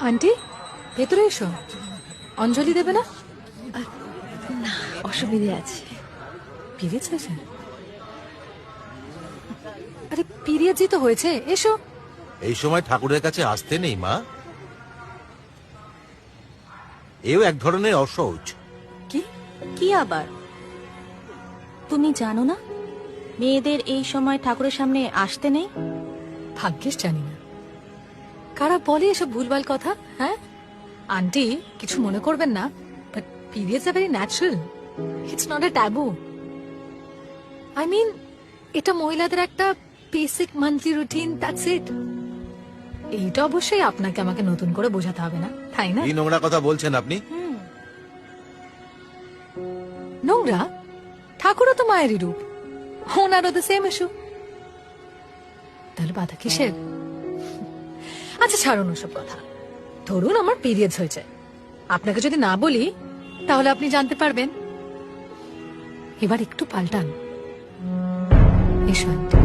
Aunty ভেতরে এসো, অঞ্জলি দেবে না? না, অসুবিধে আছে। পিরিয়ডস হয়েছে? আরে পিরিয়ডসই তো হয়েছে, এসো। এই সময় ঠাকুরের কাছে আসতে নেই মা, এও এক ধরনের অসহজ। কি? কি আবার? তুমি জানো না মেয়েদের এই সময় ঠাকুরের সামনে আসতে নেই? ভাগ্যিস জানি না। কারা বলে এসব ভুলভাল কথা? হ্যাঁ আন্টি, কিছু মনে করবেন না, but periods are very natural, it's not a taboo. I mean, এটা মহিলাদের একটা basic monthly routine, that's it. এইটা অবশ্যই আপনাকে আমাকে নতুন করে বোঝাতে হবে না, তাই না? কি নোংরা কথা বলছেন আপনি? নোংরা? ঠাকুরও তো মায়েরই রূপ, ওনারও তো সেম ইস্যু, তাহলে বাধা কিসের? আচ্ছা ছাড়ুন ওসব কথা। ধরুন আমার পিরিয়ডস হয়েছে, আপনাকে যদি না বলি তাহলে আপনি জানতে পারবেন। এবার একটু পাল্টান। এসো আন্টি।